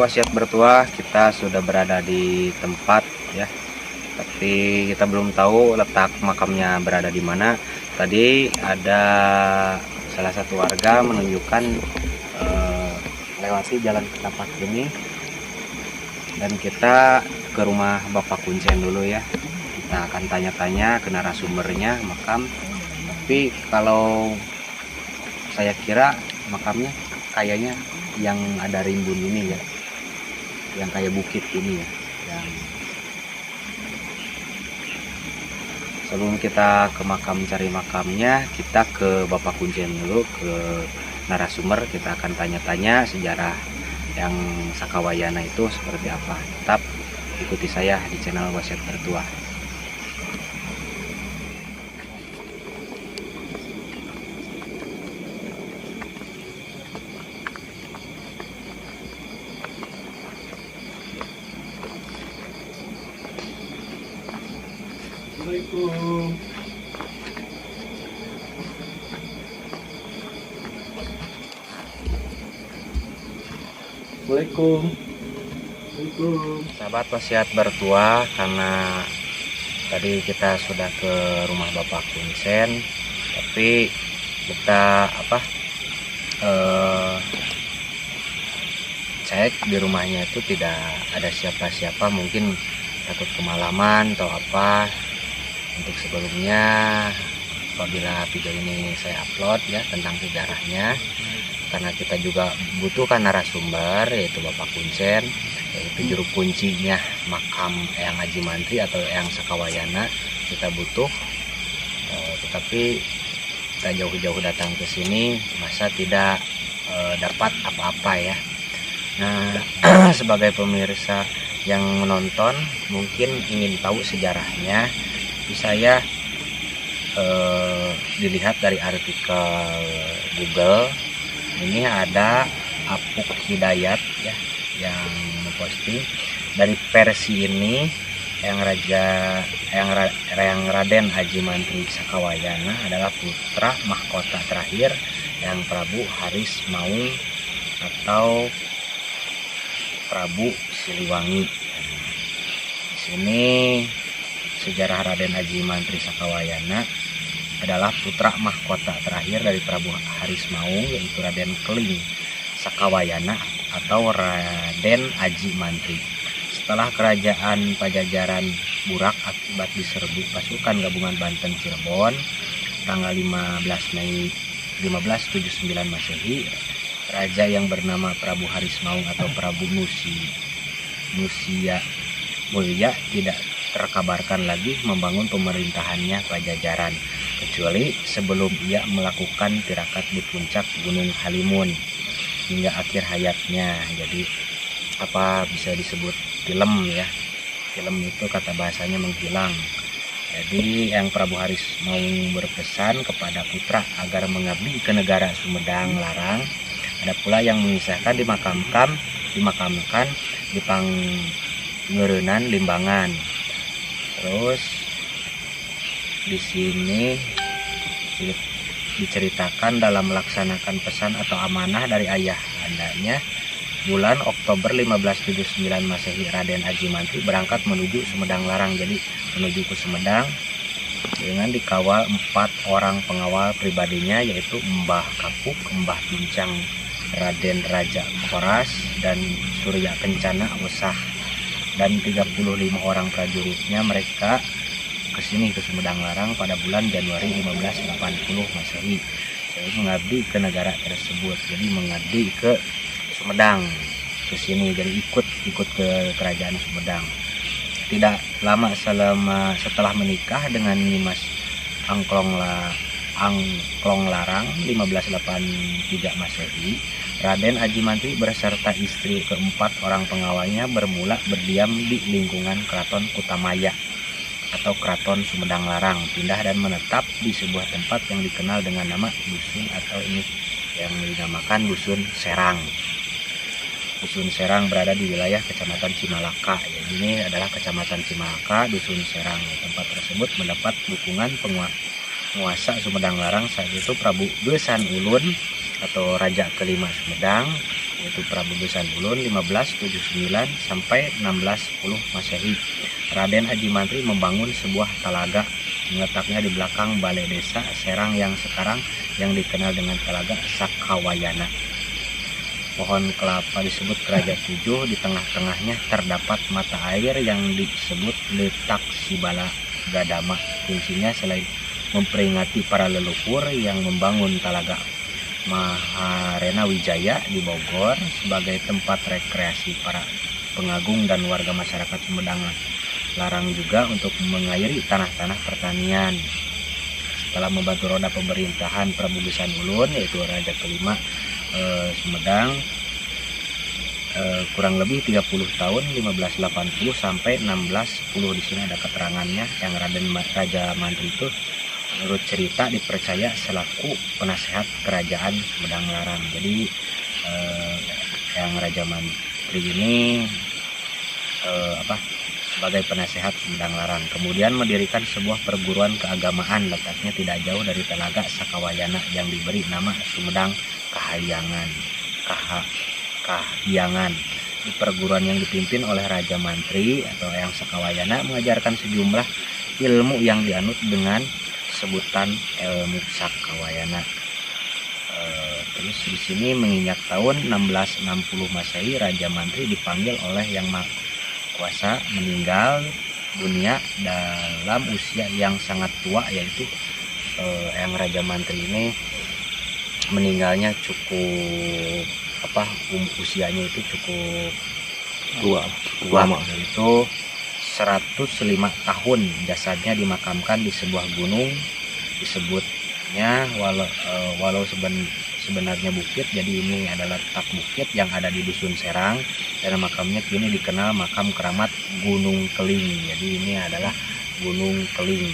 Wasiat Bertuah, kita sudah berada di tempat ya, tapi kita belum tahu letak makamnya berada di mana. Tadi ada salah satu warga menunjukkan lewati jalan setapak ini, dan kita ke rumah Bapak Kuncen dulu ya. Kita akan tanya-tanya ke narasumbernya makam, tapi kalau saya kira makamnya kayaknya yang ada rimbun ini ya, yang kayak bukit ini ya. Yang sebelum kita ke makam cari makamnya, kita ke Bapak Kuncen dulu, ke narasumber. Kita akan tanya-tanya sejarah yang Sakawayana itu seperti apa. Tetap ikuti saya di channel Wasiat Bertuah. Assalamualaikum. Waalaikumsalam. Sahabat Wasiat Bertuah, karena tadi kita sudah ke rumah Bapak Kuncen, tapi kita cek di rumahnya itu tidak ada siapa-siapa, mungkin takut kemalaman atau apa. Untuk sebelumnya, apabila video ini saya upload ya tentang sejarahnya, karena kita juga butuhkan narasumber, yaitu Bapak Kuncen, yaitu juru kuncinya makam Eyang Aji Mantri atau Eyang Sakawayana. Kita butuh, tetapi kita jauh-jauh datang ke sini, masa tidak dapat apa-apa ya. Nah, sebagai pemirsa yang menonton mungkin ingin tahu sejarahnya, saya dilihat dari artikel Google. Ini ada Apuk Hidayat ya yang memposting. Dari versi ini yang Raden Aji Mantri Sakawayana adalah putra mahkota terakhir yang Prabu Haris Maung atau Prabu Siliwangi. Di sini sejarah Raden Aji Mantri Sakawayana adalah putra mahkota terakhir dari Prabu Haris Maung, yaitu Raden Keling Sakawayana atau Raden Aji Mantri. Setelah kerajaan Pajajaran burak akibat diserbu pasukan gabungan Banten Cirebon, tanggal 15 Mei 1579 Masehi, raja yang bernama Prabu Harismaung atau Prabu Nusia Mulya tidak terkabarkan lagi membangun pemerintahannya Pajajaran, kecuali sebelum ia melakukan tirakat di puncak Gunung Halimun hingga akhir hayatnya. Jadi bisa disebut film ya, film itu kata bahasanya menghilang. Jadi yang Prabu Harismaung berpesan kepada putra agar mengabdi ke negara Sumedang Larang. Ada pula yang mengisahkan dimakamkan di Pangerenan Limbangan. Terus di sini diceritakan dalam melaksanakan pesan atau amanah dari ayah andanya, bulan Oktober 1579 Masehi, Raden Aji Mantri berangkat menuju Sumedang Larang. Jadi menuju ke Sumedang dengan dikawal 4 orang pengawal pribadinya, yaitu Mbah Kapuk, Mbah Bincang, Raden Raja Koras, dan Surya Kencana Wesah, dan 35 orang prajuritnya. Mereka kesini ke Sumedang Larang pada bulan Januari 1580 Masehi. Jadi mengabdi ke negara tersebut. Jadi mengabdi ke Sumedang ke sini. Jadi ikut ke kerajaan Sumedang. Tidak lama setelah menikah dengan Nyimas Angklong Larang 1583 Masehi, Raden Aji Mantri beserta istri keempat orang pengawalnya bermula berdiam di lingkungan Keraton Kutamaya atau Keraton Sumedang Larang, pindah dan menetap di sebuah tempat yang dikenal dengan nama dusun, atau ini yang dinamakan Dusun Serang. Dusun Serang berada di wilayah Kecamatan Cimalaka. Jadi ini adalah Kecamatan Cimalaka, Dusun Serang. Tempat tersebut mendapat dukungan penguasa Sumedang Larang saat itu Prabu Besan Ulun atau Raja kelima Sumedang, yaitu Prabu Besan Ulun 1579 sampai 1610 Masehi. Raden Aji Mantri membangun sebuah talaga meletaknya di belakang balai desa Serang yang sekarang yang dikenal dengan Telaga Sakawayana. Pohon kelapa disebut Keraja Tujuh. Di tengah-tengahnya terdapat mata air yang disebut Letak Sibala Gadama. Fungsinya selain memperingati para leluhur yang membangun Talaga Maharena Wijaya di Bogor sebagai tempat rekreasi para pengagung dan warga masyarakat Sumedang Larang, juga untuk mengairi tanah-tanah pertanian. Setelah membantu roda pemerintahan Prabu Besan Ulun, yaitu Raja kelima Sumedang, kurang lebih 30 tahun 1580 sampai 1610. Di sini ada keterangannya yang Raja Mantri itu menurut cerita dipercaya selaku penasehat kerajaan Sumedang Larang. Jadi yang Raja Mantri ini sebagai penasehat Sumedang Larang. Kemudian mendirikan sebuah perguruan keagamaan letaknya tidak jauh dari Telaga Sakawayana yang diberi nama Sumedang Kahyangan. Di perguruan yang dipimpin oleh Raja Mantri atau yang Sakawayana mengajarkan sejumlah ilmu yang dianut dengan sebutan ilmu Sakawayana. Terus di sini menginjak tahun 1660 Masehi, Raja Mantri dipanggil oleh Yang Maha Kuasa meninggal dunia dalam usia yang sangat tua, yaitu yang Raja Mantri ini meninggalnya cukup usianya itu cukup tua, yaitu 105 tahun. Jasadnya dimakamkan di sebuah gunung, disebutnya walau sebenarnya bukit, jadi ini adalah letak bukit yang ada di Dusun Serang, dan makamnya kini dikenal makam keramat Gunung Keling. Jadi ini adalah Gunung Keling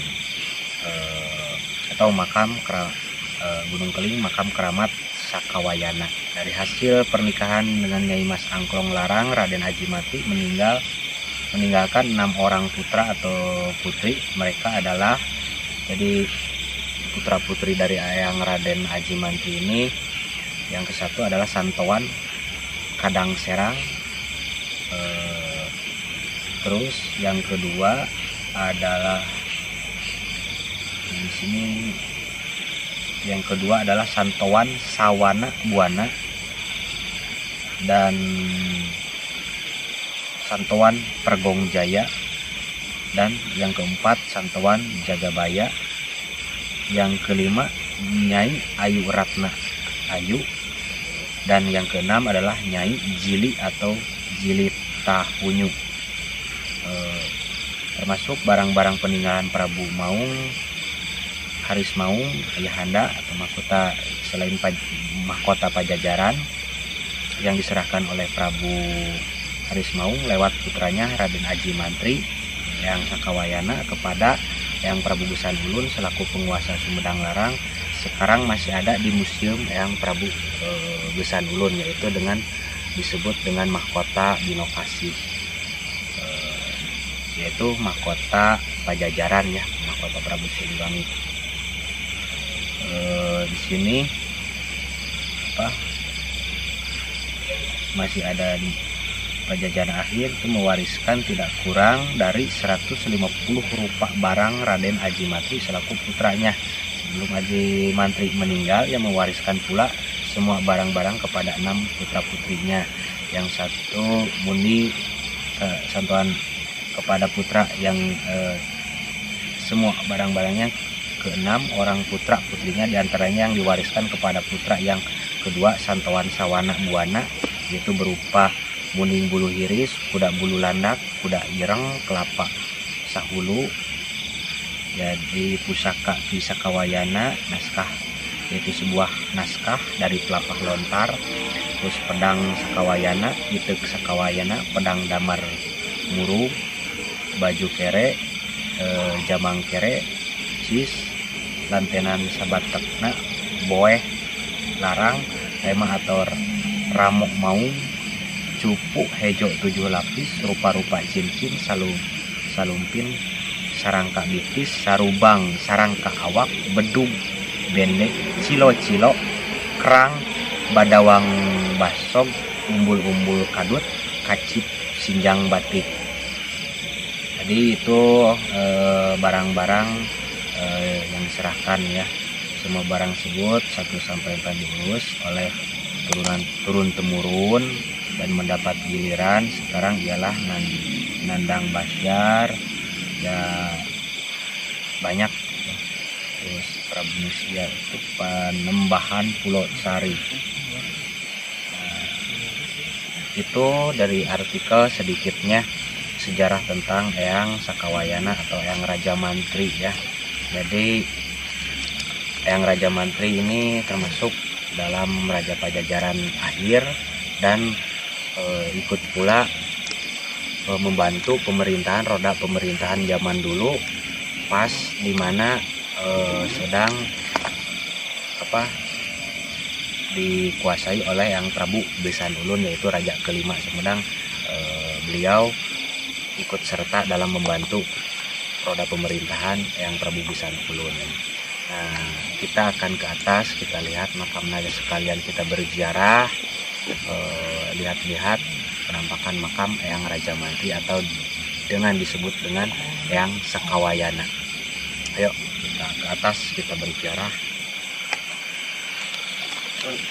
atau Gunung Keling, makam keramat Sakawayana. Dari hasil pernikahan dengan Nyai Mas Angklong Larang, Raden Aji Mantri meninggalkan 6 orang putra atau putri. Mereka adalah, jadi putra putri dari Ayang Raden Aji Mantri ini, yang ke satu adalah Santowan Kadang Serang, terus yang kedua adalah di sini, yang kedua adalah Santowan Sawana Buana, dan Santowan Pergong Jaya, dan yang keempat Santowan Jagabaya, yang kelima Nyai Ayu Ratna Ayu, dan yang keenam adalah Nyai Jili atau Jili Tahunyu. Termasuk barang-barang peninggalan Prabu Maung, Haris Maung, ayahanda atau mahkota selain mahkota Pajajaran yang diserahkan oleh Prabu Haris Maung lewat putranya Raden Aji Mantri yang Sakawayana kepada yang Prabu Gesan Ulun selaku penguasa Sumedang Larang. Sekarang masih ada di museum yang Prabu Gesan Ulun, yaitu disebut dengan mahkota Binokasih, yaitu mahkota Pajajaran ya, mahkota Prabu Siliwangi. Di sini masih ada di Pajajaran akhir itu mewariskan tidak kurang dari 150 rupa barang Raden Aji Mantri selaku putranya. Sebelum Aji Mantri meninggal, ia mewariskan pula semua barang-barang kepada 6 putra-putrinya. Yang satu mundi santuan kepada putra yang semua barang-barangnya ke-6 orang putra-putrinya, diantaranya yang diwariskan kepada putra yang kedua santuan sawana buana, yaitu berupa muning bulu hiris, kuda bulu landak, kuda ireng, kelapa sahulu, jadi pusaka Sakawayana, naskah yaitu sebuah naskah dari pelapah lontar, terus pedang Sakawayana, itek Sakawayana, pedang damar muru, baju kere, jamang kere, cis, lantenan sabatekna, boeh, larang, tema atau ramok maung, cupu hejo 7 lapis, rupa-rupa cincin, salumpin, sarangka bitis, sarubang, sarangka awak, bedug, bendek, cilo-cilo, kerang, badawang basog, umbul-umbul kadut, kacip, sinjang batik. Jadi itu barang-barang yang diserahkan ya. Semua barang tersebut 1-4 diurus oleh turun-temurun dan mendapat giliran sekarang ialah Nandang Basyar ya, banyak ya. Terus Prabu Musia itu Panembahan Pulau Sari. Nah, itu dari artikel sedikitnya sejarah tentang Eyang Sakawayana atau Eyang Raja Mantri ya. Jadi Eyang Raja Mantri ini termasuk dalam Raja Pajajaran akhir dan ikut pula membantu roda pemerintahan zaman dulu pas dimana sedang dikuasai oleh yang Prabu Gesan Ulun, yaitu Raja kelima Sumedang. Beliau ikut serta dalam membantu roda pemerintahan yang Prabu Gesan Ulun. Nah, kita akan ke atas, kita lihat makam naga sekalian, kita berziarah, lihat-lihat penampakan makam Eyang Raja Mantri atau dengan disebut dengan Eyang Sakawayana. Ayo kita ke atas, kita berziarah. Baik.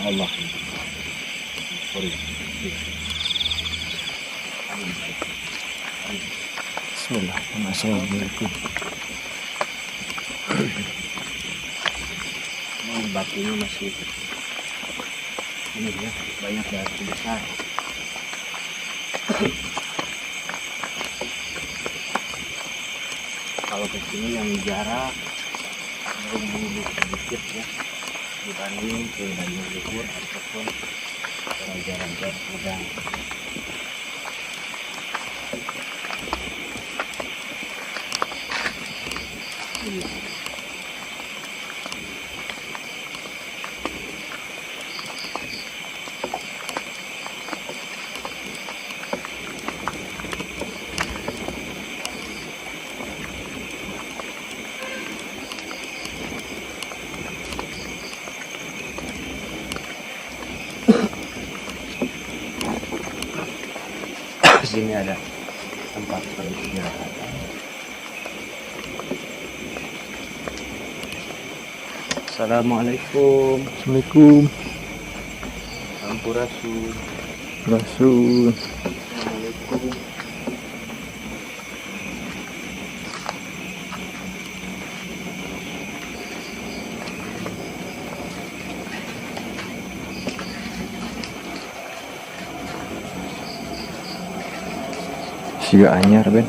Allah. Bismillahirrahmanirrahim. Batunya masih ini ya, banyak batu besar. Kalau ke sini yang jarak sedikit ya dibanding ke Danau Luhur ataupun jalan ke gudang. Sini ada tempat peristirahatan. Assalamualaikum. Assalamualaikum. Sampurasun. Rasul. Assalamualaikum. Siga anyar Ben.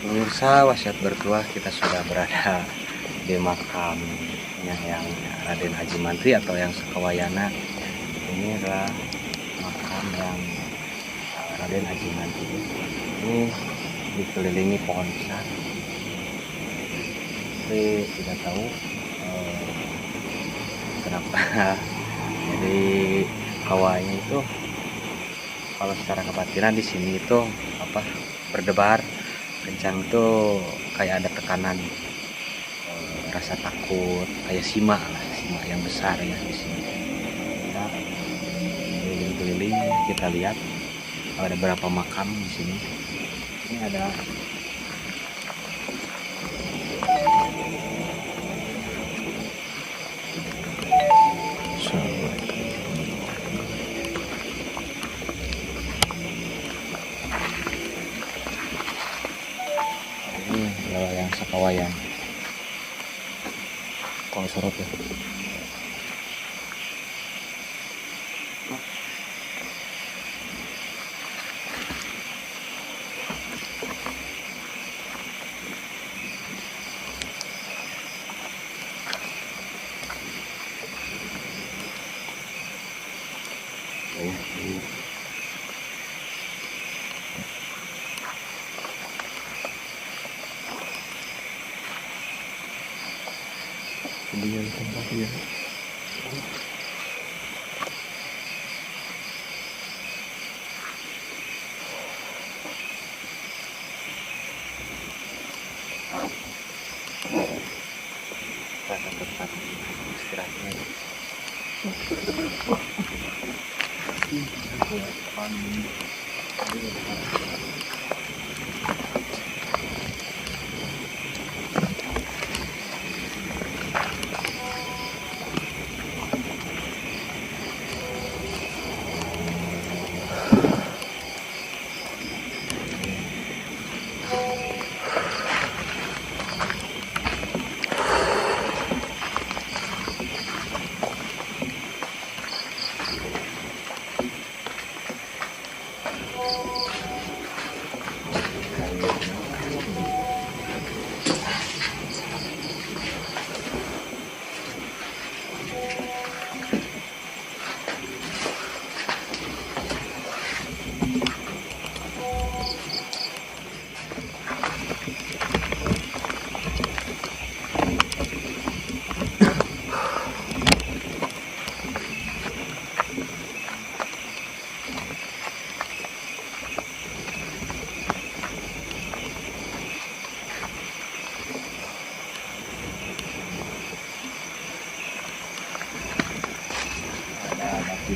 Pemirsa wasiat bertuah, kita sudah berada di makamnya yang Raden Haji Mantri atau yang Sekawayana. Ini adalah makam yang Raden Haji Mantri. Ini dikelilingi pohon besar. Tapi tidak tahu kenapa jadi kawahnya itu kalau secara kebatinan di sini itu berdebar kencang, tuh kayak ada tekanan, rasa takut, kayak simak yang besar ya di sini. Kita keliling-keliling, kita lihat ada berapa makam di sini. Ini ada yang Sekawayan. Kok sorot ya? Kemudian tempat dia. Rasa tempat istirahatnya.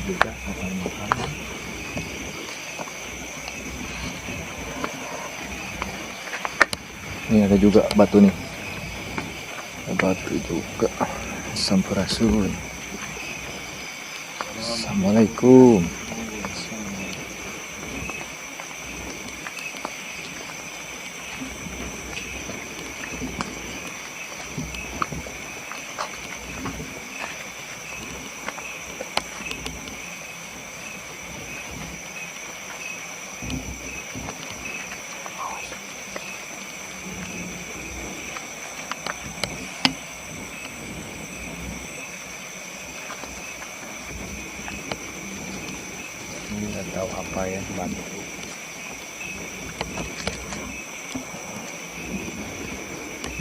Juga makan. Ini ada juga batu nih. Ada batu juga. Sampurasun. Assalamualaikum. supaya bantu.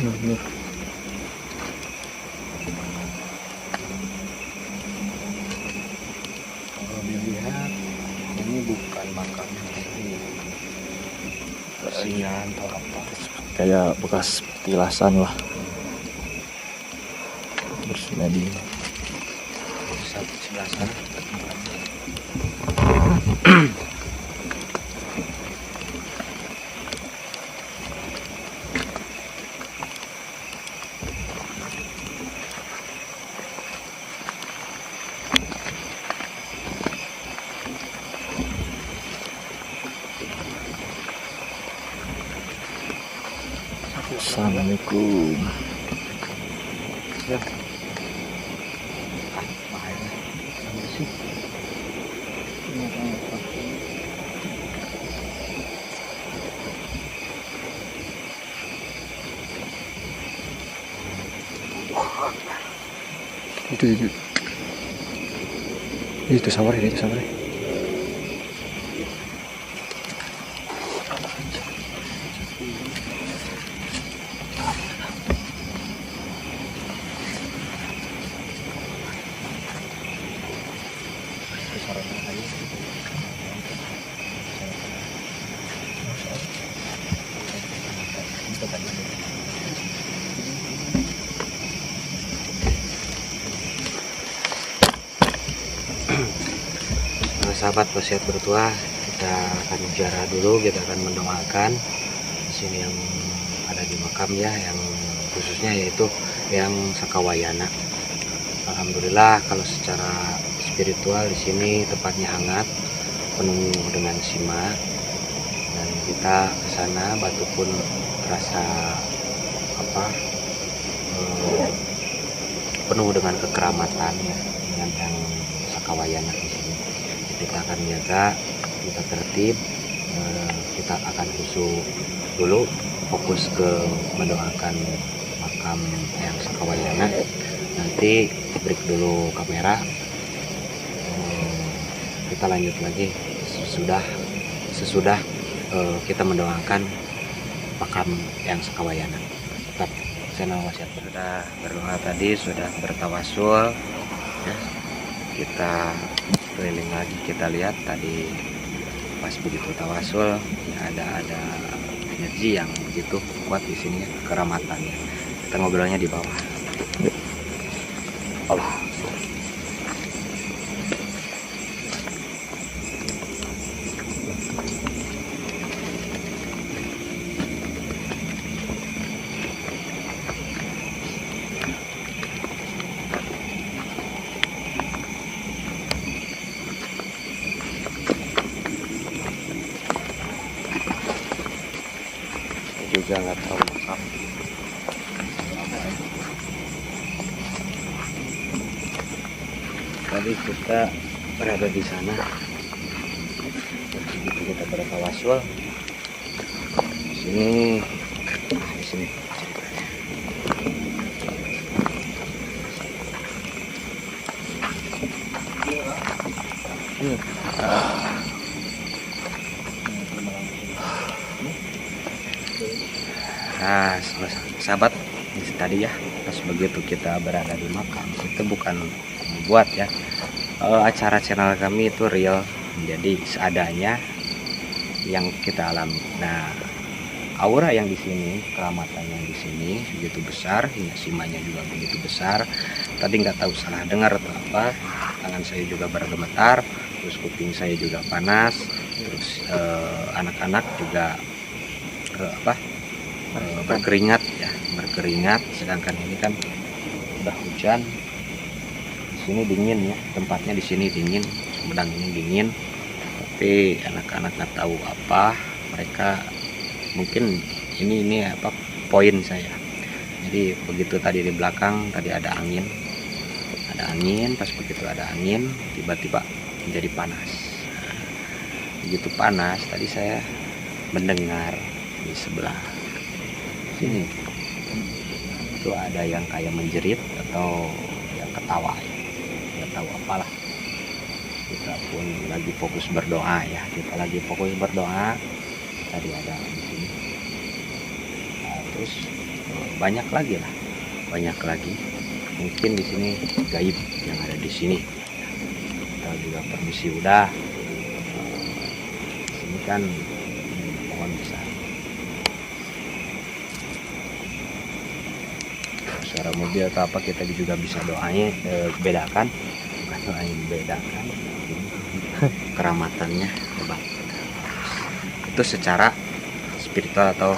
Nur. Kalau dilihat ini bukan makam kasihan atau apa, Kayak bekas tilasan lah. Bersemedi. sebelah sana. Assalamualaikum. Ya. Itu sabar ya, itu sabar ya. Sahabat wasiat bertua, kita akan ziarah dulu, kita akan mendoakan di sini yang ada di makam ya, yang khususnya yaitu yang Sakawayana. Alhamdulillah kalau secara spiritual di sini tempatnya hangat, penuh dengan sima, dan kita ke sana batu pun terasa penuh dengan kekeramatan ya, dengan yang Sakawayana di sini. Kita akan jaga, kita tertib, kita akan khusyuk dulu, fokus ke mendoakan makam yang Sakawayana. Nanti break dulu kamera, kita lanjut lagi sesudah kita mendoakan makam yang Sakawayana. Tetap channel wasiat sudah berdoa tadi, sudah bertawasul ya. Kita keliling lagi, kita lihat tadi pas begitu tawasul ya, ada energi yang begitu kuat di sini ya, keramatannya. Kita ngobrolnya di bawah. Allah. Juga nggak tahu makam. Tadi kita berada di sana, begitu kita bertawasul di sini, di sini ceritanya. Nah, sahabat, tadi ya pas begitu kita berada di makam, itu bukan membuat ya, acara channel kami itu real, jadi seadanya yang kita alami. Nah, aura yang di sini, keramatan yang di sini begitu besar, hingga simanya juga begitu besar. Tadi nggak tahu salah dengar atau apa, tangan saya juga bergemetar, terus kuping saya juga panas, terus anak-anak juga berkeringat ya, berkeringat. Sedangkan ini kan udah hujan, di sini dingin ya, tempatnya di sini dingin, Sumedang ini dingin. Tapi anak-anak nggak tahu apa, mereka mungkin ini apa poin saya. Jadi begitu tadi di belakang tadi ada angin, pas begitu ada angin tiba-tiba menjadi panas. Nah, begitu panas tadi saya mendengar di sebelah sini itu ada yang kayak menjerit atau yang ketawa ya, nggak tahu apalah. kita pun lagi fokus berdoa ya, kita lagi fokus berdoa. Tadi ada di sini. Nah, terus banyak lagi lah, banyak lagi. Mungkin di sini gaib yang ada di sini. Kita juga permisi udah. Ini kan pohon besar. Suara mobil atau apa kita juga bisa doain, bedakan, bukan doain, bedakan. Keramatannya hebat. Itu secara spiritual atau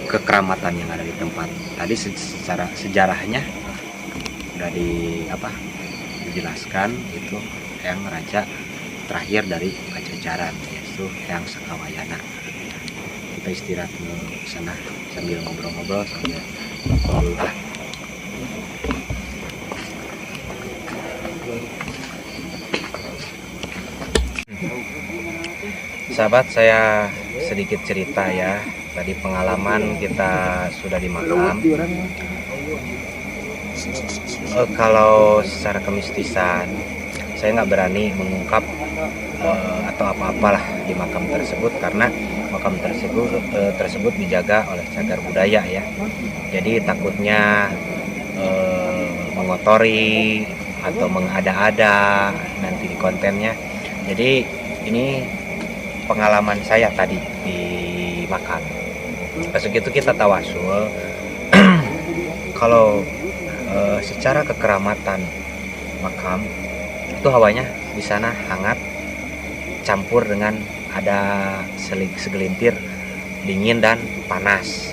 kekeramatan yang ada di tempat. Tadi secara sejarahnya udah dijelaskan, itu yang raja terakhir dari Pajajaran, yaitu yang Sakawayana. Kita istirahat ke sana sambil ngobrol-ngobrol sambil ngobrol. Sahabat, saya sedikit cerita ya. Tadi pengalaman kita sudah di makam. Kalau secara kemistisan, saya nggak berani mengungkap atau apa-apalah di makam tersebut, karena makam tersebut dijaga oleh cagar budaya ya. Jadi takutnya mengotori atau mengada-ada nanti di kontennya. Jadi ini pengalaman saya tadi di makam. Pas begitu kita tawasul, kalau secara kekeramatan makam itu hawanya di sana hangat, campur dengan ada segelintir dingin dan panas.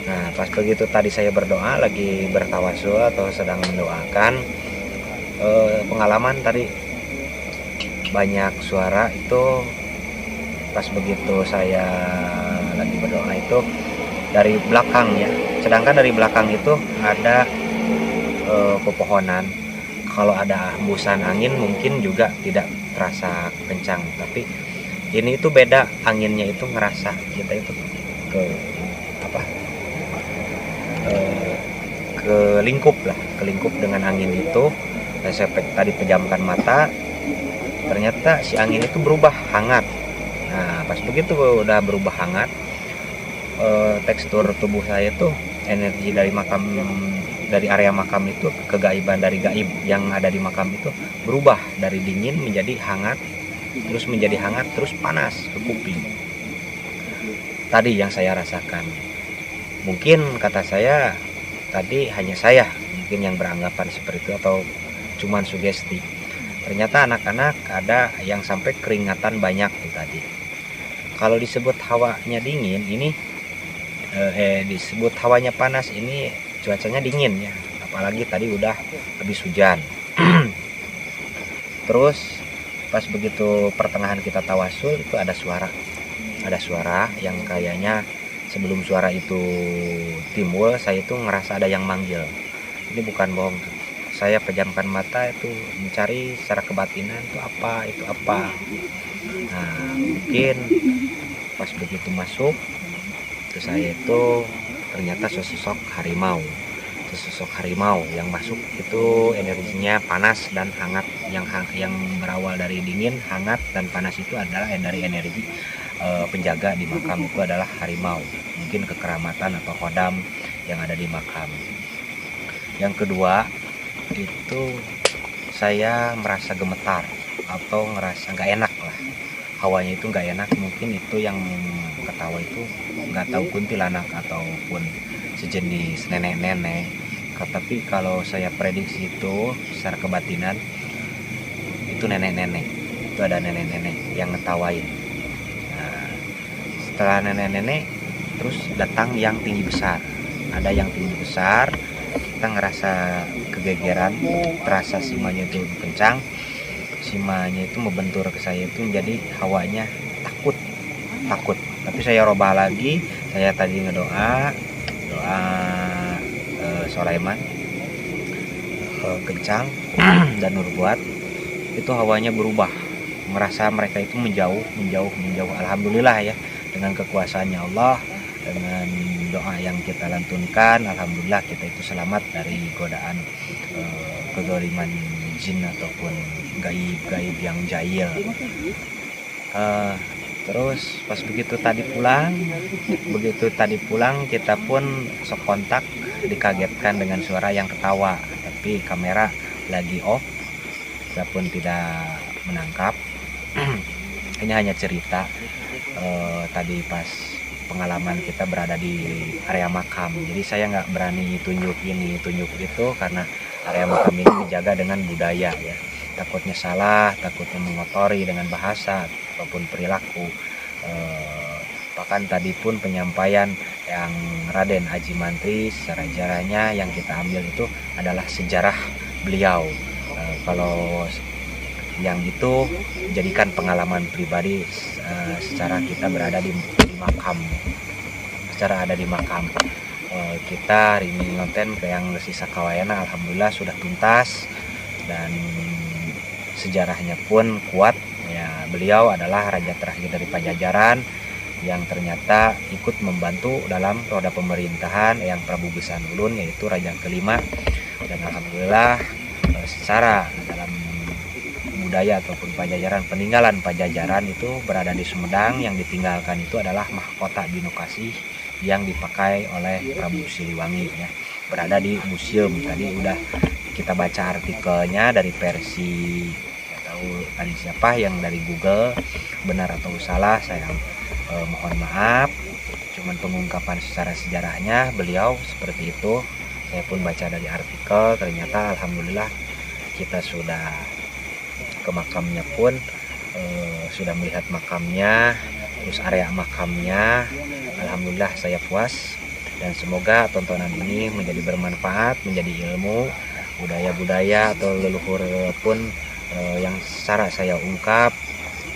Nah, pas begitu tadi saya berdoa, lagi bertawasul atau sedang mendoakan, pengalaman tadi banyak suara itu. Pas begitu saya lagi berdoa itu dari belakang ya, sedangkan dari belakang itu ada pepohonan. Kalau ada hembusan angin mungkin juga tidak terasa kencang, tapi ini itu beda, anginnya itu ngerasa kita itu ke lingkup dengan angin itu. Saya tadi pejamkan mata, ternyata si angin itu berubah hangat. Nah, pas begitu udah berubah hangat, tekstur tubuh saya tuh, energi dari makam, dari area makam itu, kegaiban dari gaib yang ada di makam itu berubah dari dingin menjadi hangat, terus menjadi hangat, terus panas ke kuping. Tadi yang saya rasakan. Mungkin kata saya tadi hanya saya mungkin yang beranggapan seperti itu atau cuman sugesti. Ternyata anak-anak ada yang sampai keringatan banyak tuh tadi. Kalau disebut hawanya dingin, ini disebut hawanya panas, ini cuacanya dingin ya. Apalagi tadi udah habis hujan. Terus pas begitu pertengahan kita tawasul itu ada suara yang kayaknya sebelum suara itu timbul, saya itu ngerasa ada yang manggil. Ini bukan bohong. Saya pejamkan mata itu mencari secara kebatinan itu apa. Nah, mungkin pas begitu masuk ke saya itu ternyata sesosok harimau yang masuk itu energinya panas dan hangat, yang berawal dari dingin, hangat dan panas itu adalah dari energi penjaga di makam itu adalah harimau, mungkin kekeramatan atau kodam yang ada di makam. Yang kedua itu saya merasa gemetar atau ngerasa nggak enak lah, hawanya itu nggak enak. Mungkin itu yang ketawa itu nggak tahu kuntilanak ataupun sejenis nenek-nenek, tapi kalau saya prediksi itu secara kebatinan itu nenek-nenek, itu ada nenek-nenek yang ngetawain. Nah, setelah nenek-nenek terus datang yang tinggi besar, ada yang tinggi besar, kita ngerasa kegegeran, terasa simanya itu kencang, simanya itu membentur ke saya itu menjadi hawanya takut. Tapi saya robah lagi, saya tadi doa Sulaiman kencang dan nurbuat, itu hawanya berubah, merasa mereka itu menjauh. Alhamdulillah ya, dengan kekuasaannya Allah, dengan doa yang kita lantunkan, alhamdulillah kita itu selamat dari godaan kezaliman jin ataupun gaib-gaib yang jahil. Terus pas begitu tadi pulang kita pun sok kontak, dikagetkan dengan suara yang ketawa, tapi kamera lagi off, kita pun tidak menangkap. Ini hanya cerita tadi pas pengalaman kita berada di area makam. Jadi saya nggak berani tunjuk ini tunjuk itu karena area makam ini dijaga dengan budaya ya. Takutnya salah, takutnya mengotori dengan bahasa ataupun perilaku. Bahkan tadi pun penyampaian yang Raden Aji Mantri sejarahnya yang kita ambil itu adalah sejarah beliau. Kalau yang itu jadikan pengalaman pribadi secara kita berada di makam, secara ada di makam. Kita rini ngonten ke yang Resi Sakawayana alhamdulillah sudah tuntas dan sejarahnya pun kuat ya. Beliau adalah raja terakhir dari Pajajaran yang ternyata ikut membantu dalam roda pemerintahan yang Prabu Gesan Ulun, yaitu raja kelima. Dan alhamdulillah secara dalam budaya ataupun Pajajaran, peninggalan Pajajaran itu berada di Sumedang. Yang ditinggalkan itu adalah mahkota Binokasih yang dipakai oleh Prabu Siliwangi ya, berada di museum. Tadi udah kita baca artikelnya dari versi tahu tadi siapa yang dari Google, benar atau salah saya mohon maaf, cuman pengungkapan secara sejarahnya beliau seperti itu. Saya pun baca dari artikel, ternyata alhamdulillah kita sudah ke makamnya pun sudah melihat makamnya, terus area makamnya. Alhamdulillah saya puas dan semoga tontonan ini menjadi bermanfaat, menjadi ilmu budaya-budaya atau leluhur pun yang secara saya ungkap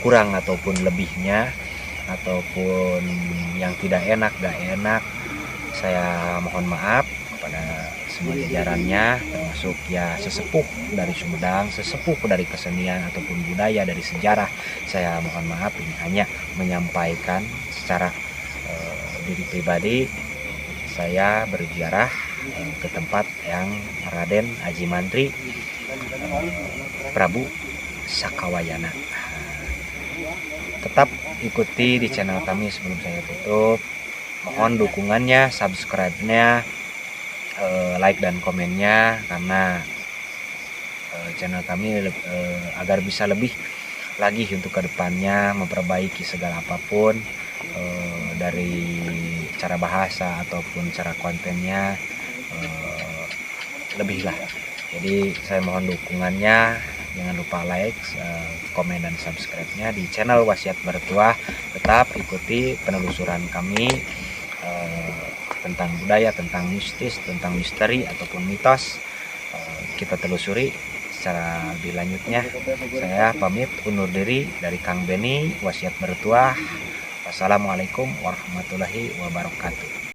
kurang ataupun lebihnya ataupun yang tidak enak saya mohon maaf kepada semua jajarannya, termasuk ya sesepuh dari Sumedang, sesepuh dari kesenian ataupun budaya dari sejarah. Saya mohon maaf, ini hanya menyampaikan secara diri pribadi. Saya berziarah ke tempat yang Raden Aji Mantri Prabu Sakawayana. Tetap ikuti di channel kami sebelum saya tutup. Mohon dukungannya, subscribe-nya, like dan komennya, karena channel kami agar bisa lebih lagi untuk kedepannya memperbaiki segala apapun dari cara bahasa ataupun cara kontennya lebih lah. Jadi saya mohon dukungannya, jangan lupa like, komen dan subscribe-nya di channel Wasiat Bertuah. Tetap ikuti penelusuran kami tentang budaya, tentang mistis, tentang misteri ataupun mitos. Kita telusuri secara lebih lanjutnya. Saya pamit undur diri dari Kang Beni, Wasiat Bertuah. Wassalamualaikum warahmatullahi wabarakatuh.